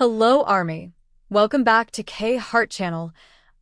Hello, Army. Welcome back to K Heart Channel.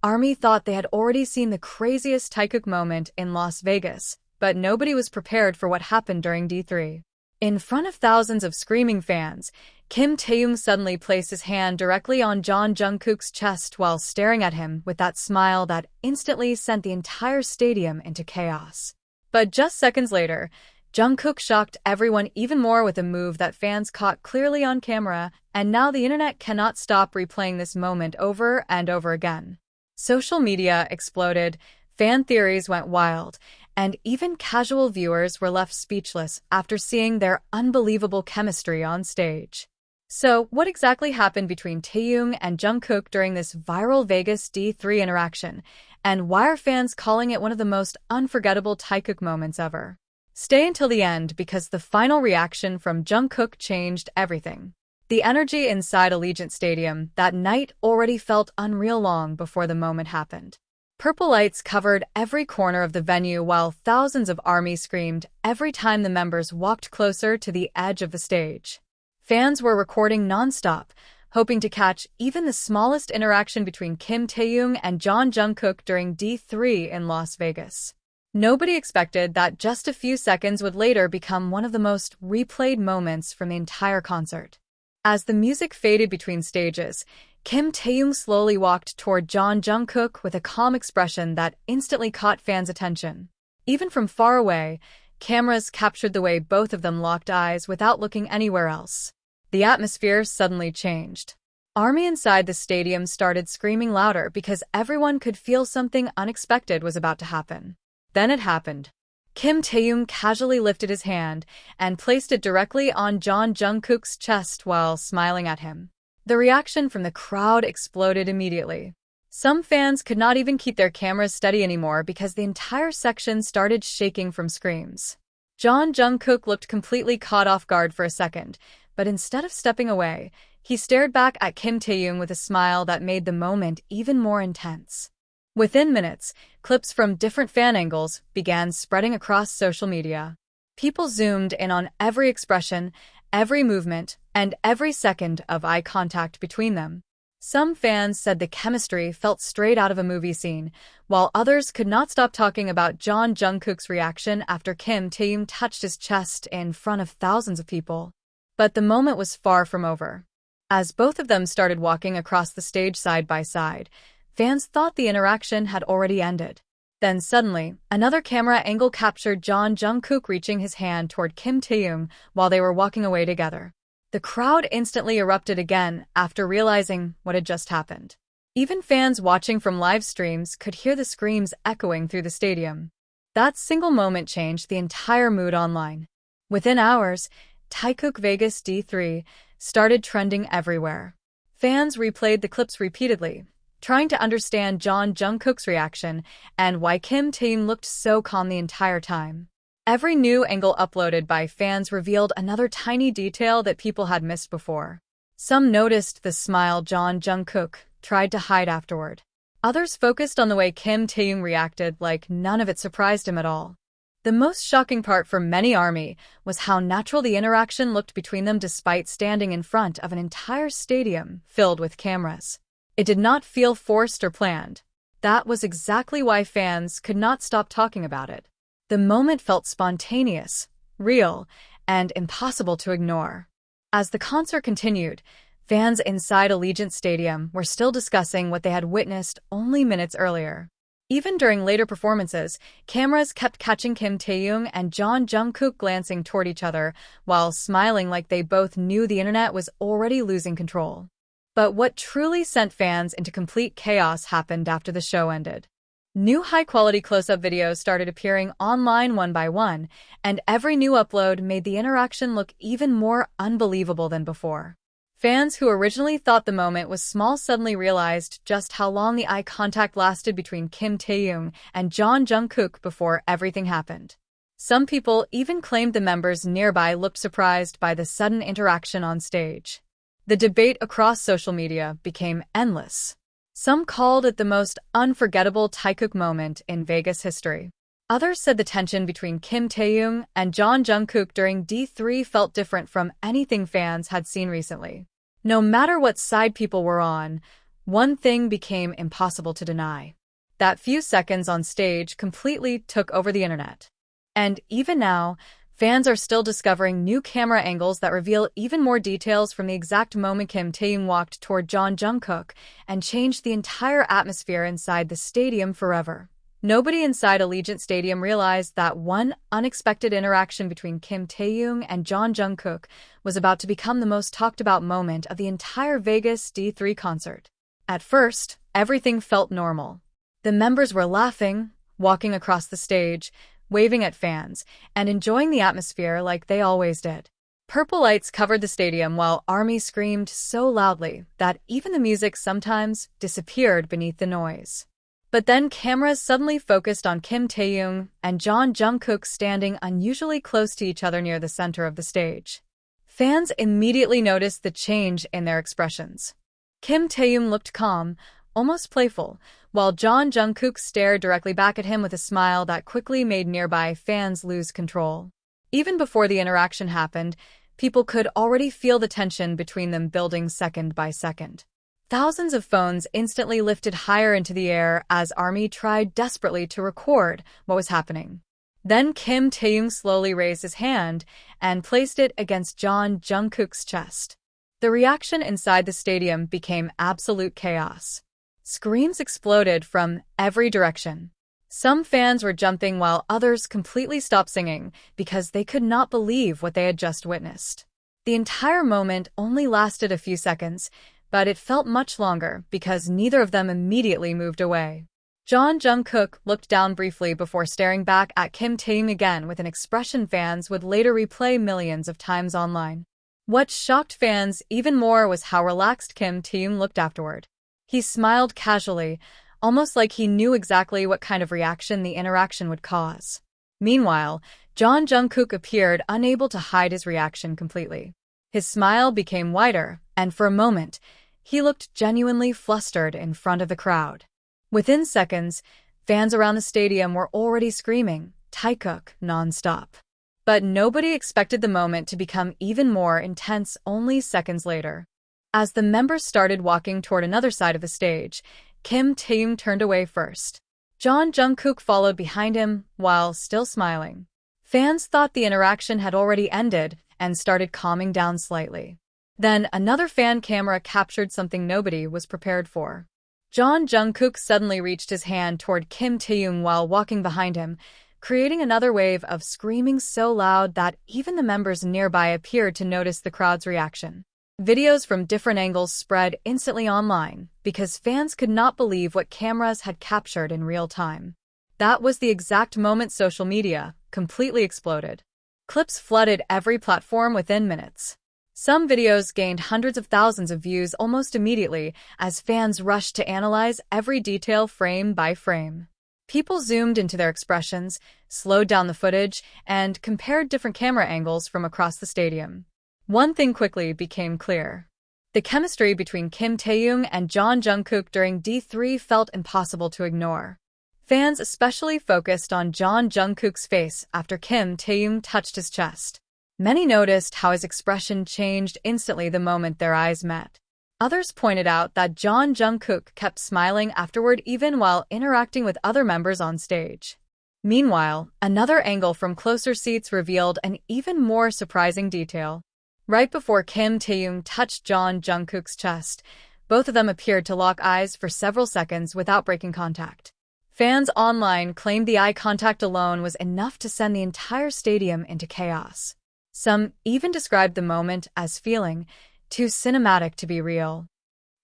Army thought they had already seen the craziest taekook moment in Las Vegas, but nobody was prepared for what happened during D3. In front of thousands of screaming fans, Kim Taehyung suddenly placed his hand directly on Jungkook's chest while staring at him with that smile that instantly sent the entire stadium into chaos. But just seconds later, Jungkook shocked everyone even more with a move that fans caught clearly on camera, and now the internet cannot stop replaying this moment over and over again. Social media exploded, fan theories went wild, and even casual viewers were left speechless after seeing their unbelievable chemistry on stage. So, what exactly happened between Taehyung and Jungkook during this viral Vegas D3 interaction, and why are fans calling it one of the most unforgettable taekook moments ever? Stay until the end because the final reaction from Jungkook changed everything. The energy inside Allegiant Stadium that night already felt unreal long before the moment happened. Purple lights covered every corner of the venue while thousands of ARMY screamed every time the members walked closer to the edge of the stage. Fans were recording nonstop, hoping to catch even the smallest interaction between Kim Taehyung and Jungkook during D3 in Las Vegas. Nobody expected that just a few seconds would later become one of the most replayed moments from the entire concert. As the music faded between stages, Kim Taehyung slowly walked toward Jungkook with a calm expression that instantly caught fans' attention. Even from far away, cameras captured the way both of them locked eyes without looking anywhere else. The atmosphere suddenly changed. ARMY inside the stadium started screaming louder because everyone could feel something unexpected was about to happen. Then it happened. Kim Taehyung casually lifted his hand and placed it directly on Jungkook's chest while smiling at him. The reaction from the crowd exploded immediately. Some fans could not even keep their cameras steady anymore because the entire section started shaking from screams. Jungkook looked completely caught off guard for a second, but instead of stepping away, he stared back at Kim Taehyung with a smile that made the moment even more intense. Within minutes, clips from different fan angles began spreading across social media. People zoomed in on every expression, every movement, and every second of eye contact between them. Some fans said the chemistry felt straight out of a movie scene, while others could not stop talking about Jungkook's reaction after Kim Taehyung touched his chest in front of thousands of people. But the moment was far from over. As both of them started walking across the stage side by side, fans thought the interaction had already ended. Then suddenly, another camera angle captured Jungkook reaching his hand toward Kim Taehyung while they were walking away together. The crowd instantly erupted again after realizing what had just happened. Even fans watching from live streams could hear the screams echoing through the stadium. That single moment changed the entire mood online. Within hours, taekook Vegas D3 started trending everywhere. Fans replayed the clips repeatedly, trying to understand Jungkook's reaction and why Kim Taehyung looked so calm the entire time. Every new angle uploaded by fans revealed another tiny detail that people had missed before. Some noticed the smile Jungkook tried to hide afterward. Others focused on the way Kim Taehyung reacted like none of it surprised him at all. The most shocking part for many ARMY was how natural the interaction looked between them despite standing in front of an entire stadium filled with cameras. It did not feel forced or planned. That was exactly why fans could not stop talking about it. The moment felt spontaneous, real, and impossible to ignore. As the concert continued, fans inside Allegiant Stadium were still discussing what they had witnessed only minutes earlier. Even during later performances, cameras kept catching Kim Taehyung and Jungkook glancing toward each other while smiling like they both knew the internet was already losing control. But what truly sent fans into complete chaos happened after the show ended. New high-quality close-up videos started appearing online one by one, and every new upload made the interaction look even more unbelievable than before. Fans who originally thought the moment was small suddenly realized just how long the eye contact lasted between Kim Taehyung and Jungkook before everything happened. Some people even claimed the members nearby looked surprised by the sudden interaction on stage. The debate across social media became endless. Some called it the most unforgettable taekook moment in Vegas history. Others said the tension between Kim Taehyung and Jungkook during D3 felt different from anything fans had seen recently. No matter what side people were on, one thing became impossible to deny. That few seconds on stage completely took over the internet. And even now, fans are still discovering new camera angles that reveal even more details from the exact moment Kim Taehyung walked toward Jungkook and changed the entire atmosphere inside the stadium forever. Nobody inside Allegiant Stadium realized that one unexpected interaction between Kim Taehyung and Jungkook was about to become the most talked about moment of the entire Vegas D3 concert. At first, everything felt normal. The members were laughing, walking across the stage, waving at fans, and enjoying the atmosphere like they always did. Purple lights covered the stadium while ARMY screamed so loudly that even the music sometimes disappeared beneath the noise. But then cameras suddenly focused on Kim Taehyung and Jungkook standing unusually close to each other near the center of the stage. Fans immediately noticed the change in their expressions. Kim Taehyung looked calm, almost playful, while Jungkook stared directly back at him with a smile that quickly made nearby fans lose control. Even before the interaction happened, people could already feel the tension between them building second by second. Thousands of phones instantly lifted higher into the air as ARMY tried desperately to record what was happening. Then Kim Taehyung slowly raised his hand and placed it against Jungkook's chest. The reaction inside the stadium became absolute chaos. Screams exploded from every direction. Some fans were jumping while others completely stopped singing because they could not believe what they had just witnessed. The entire moment only lasted a few seconds, but it felt much longer because neither of them immediately moved away. Jungkook looked down briefly before staring back at Kim Taehyung again with an expression fans would later replay millions of times online. What shocked fans even more was how relaxed Kim Taehyung looked afterward. He smiled casually, almost like he knew exactly what kind of reaction the interaction would cause. Meanwhile, Jungkook appeared unable to hide his reaction completely. His smile became wider, and for a moment, he looked genuinely flustered in front of the crowd. Within seconds, fans around the stadium were already screaming, "Taekook," non-stop. But nobody expected the moment to become even more intense only seconds later. As the members started walking toward another side of the stage, Kim Taehyung turned away first. Jungkook followed behind him while still smiling. Fans thought the interaction had already ended and started calming down slightly. Then another fan camera captured something nobody was prepared for. Jungkook suddenly reached his hand toward Kim Taehyung while walking behind him, creating another wave of screaming so loud that even the members nearby appeared to notice the crowd's reaction. Videos from different angles spread instantly online because fans could not believe what cameras had captured in real time. That was the exact moment social media completely exploded. Clips flooded every platform within minutes. Some videos gained hundreds of thousands of views almost immediately as fans rushed to analyze every detail frame by frame. People zoomed into their expressions, slowed down the footage, and compared different camera angles from across the stadium. One thing quickly became clear. The chemistry between Kim Taehyung and Jungkook during D3 felt impossible to ignore. Fans especially focused on Jungkook's face after Kim Taehyung touched his chest. Many noticed how his expression changed instantly the moment their eyes met. Others pointed out that Jungkook kept smiling afterward even while interacting with other members on stage. Meanwhile, another angle from closer seats revealed an even more surprising detail. Right before Kim Taehyung touched Jungkook's chest, both of them appeared to lock eyes for several seconds without breaking contact. Fans online claimed the eye contact alone was enough to send the entire stadium into chaos. Some even described the moment as feeling too cinematic to be real.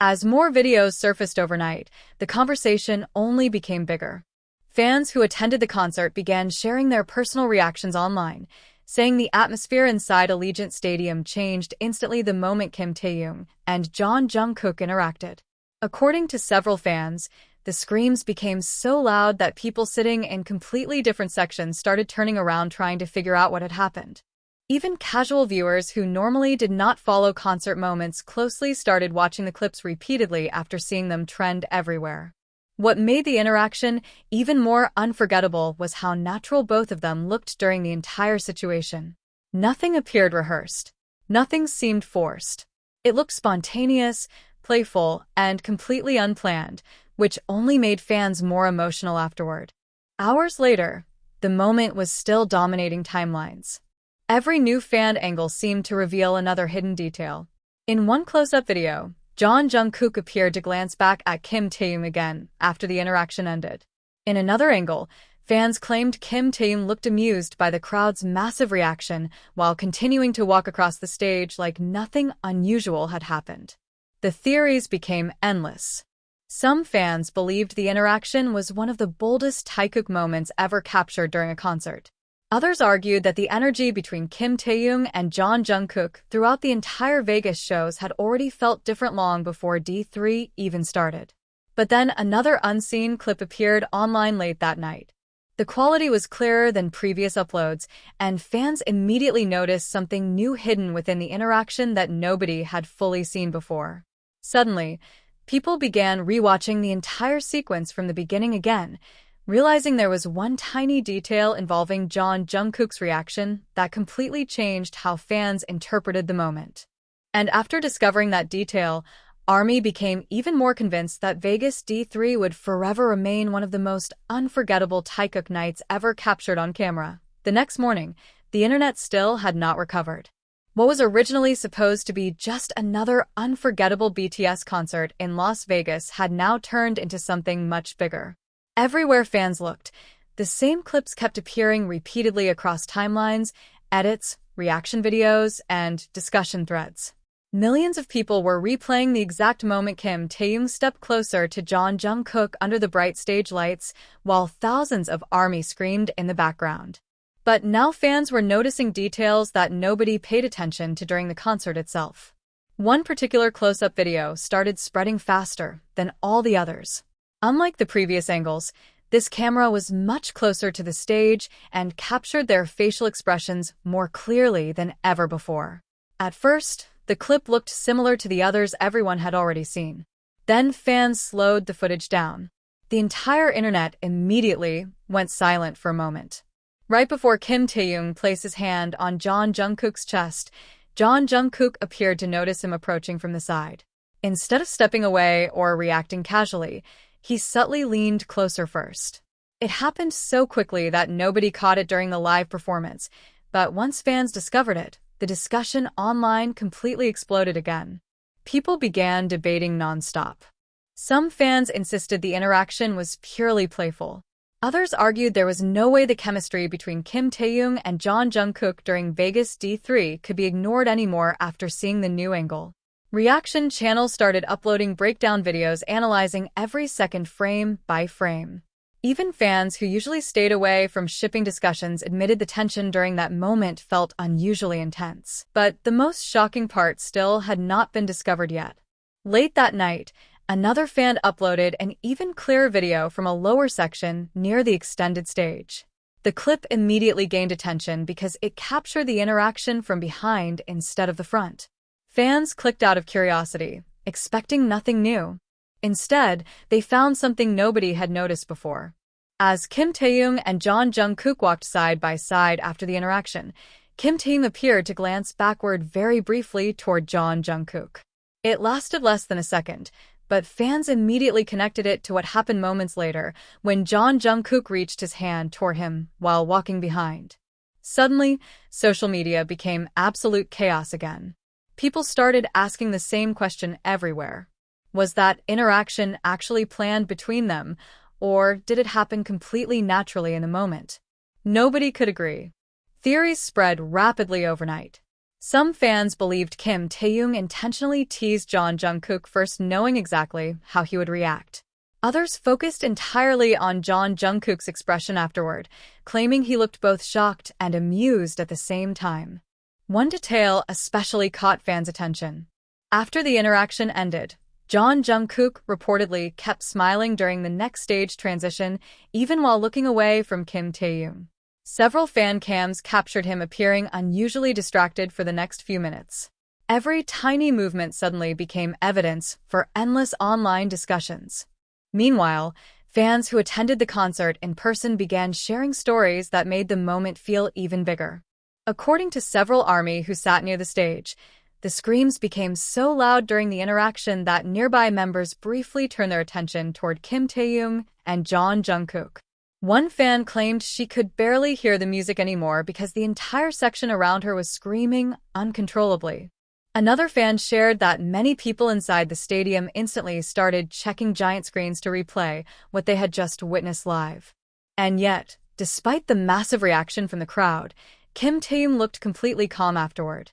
As more videos surfaced overnight, the conversation only became bigger. Fans who attended the concert began sharing their personal reactions online, saying the atmosphere inside Allegiant Stadium changed instantly the moment Kim Taehyung and Jungkook interacted. According to several fans, the screams became so loud that people sitting in completely different sections started turning around trying to figure out what had happened. Even casual viewers who normally did not follow concert moments closely started watching the clips repeatedly after seeing them trend everywhere. What made the interaction even more unforgettable was how natural both of them looked during the entire situation. Nothing appeared rehearsed. Nothing seemed forced. It looked spontaneous, playful, and completely unplanned, which only made fans more emotional afterward. Hours later, the moment was still dominating timelines. Every new fan angle seemed to reveal another hidden detail. In one close-up video, Jungkook appeared to glance back at Kim Taehyung again after the interaction ended. In another angle, fans claimed Kim Taehyung looked amused by the crowd's massive reaction while continuing to walk across the stage like nothing unusual had happened. The theories became endless. Some fans believed the interaction was one of the boldest taekook moments ever captured during a concert. Others argued that the energy between Kim Taehyung and Jungkook throughout the entire Vegas shows had already felt different long before D3 even started. But then another unseen clip appeared online late that night. The quality was clearer than previous uploads, and fans immediately noticed something new hidden within the interaction that nobody had fully seen before. Suddenly, people began rewatching the entire sequence from the beginning again, realizing there was one tiny detail involving Jungkook's reaction that completely changed how fans interpreted the moment. And after discovering that detail, ARMY became even more convinced that Vegas D3 would forever remain one of the most unforgettable taekook nights ever captured on camera. The next morning, the internet still had not recovered. What was originally supposed to be just another unforgettable BTS concert in Las Vegas had now turned into something much bigger. Everywhere fans looked, the same clips kept appearing repeatedly across timelines, edits, reaction videos, and discussion threads. Millions of people were replaying the exact moment Kim Taehyung stepped closer to Jungkook under the bright stage lights, while thousands of ARMY screamed in the background. But now fans were noticing details that nobody paid attention to during the concert itself. One particular close-up video started spreading faster than all the others. Unlike the previous angles, this camera was much closer to the stage and captured their facial expressions more clearly than ever before. At first, the clip looked similar to the others everyone had already seen. Then fans slowed the footage down. The entire internet immediately went silent for a moment. Right before Kim Taehyung placed his hand on Jungkook's chest, Jungkook appeared to notice him approaching from the side. Instead of stepping away or reacting casually, he subtly leaned closer first. It happened so quickly that nobody caught it during the live performance, but once fans discovered it, the discussion online completely exploded again. People began debating nonstop. Some fans insisted the interaction was purely playful. Others argued there was no way the chemistry between Kim Taehyung and Jungkook during Vegas D3 could be ignored anymore after seeing the new angle. Reaction channels started uploading breakdown videos analyzing every second frame by frame. Even fans who usually stayed away from shipping discussions admitted the tension during that moment felt unusually intense. But the most shocking part still had not been discovered yet. Late that night, another fan uploaded an even clearer video from a lower section near the extended stage. The clip immediately gained attention because it captured the interaction from behind instead of the front. Fans clicked out of curiosity, expecting nothing new. Instead, they found something nobody had noticed before. As Kim Taehyung and Jungkook walked side by side after the interaction, Kim Taehyung appeared to glance backward very briefly toward Jungkook. It lasted less than a second, but fans immediately connected it to what happened moments later when Jungkook reached his hand toward him while walking behind. Suddenly, social media became absolute chaos again. People started asking the same question everywhere. Was that interaction actually planned between them, or did it happen completely naturally in the moment? Nobody could agree. Theories spread rapidly overnight. Some fans believed Kim Taehyung intentionally teased Jungkook first, knowing exactly how he would react. Others focused entirely on Jungkook's expression afterward, claiming he looked both shocked and amused at the same time. One detail especially caught fans' attention. After the interaction ended, Jungkook reportedly kept smiling during the next stage transition, even while looking away from Kim Taehyung. Several fan cams captured him appearing unusually distracted for the next few minutes. Every tiny movement suddenly became evidence for endless online discussions. Meanwhile, fans who attended the concert in person began sharing stories that made the moment feel even bigger. According to several ARMY who sat near the stage, The screams became so loud during the interaction that nearby members briefly turned their attention toward Kim Taehyung and Jungkook. One fan claimed she could barely hear the music anymore because the entire section around her was screaming uncontrollably. Another fan shared that many people inside the stadium instantly started checking giant screens to replay what they had just witnessed live. And yet, despite the massive reaction from the crowd, Kim Taehyung looked completely calm afterward.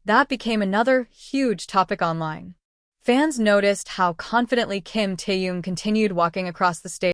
That became another huge topic online. Fans noticed how confidently Kim Taehyung continued walking across the stage.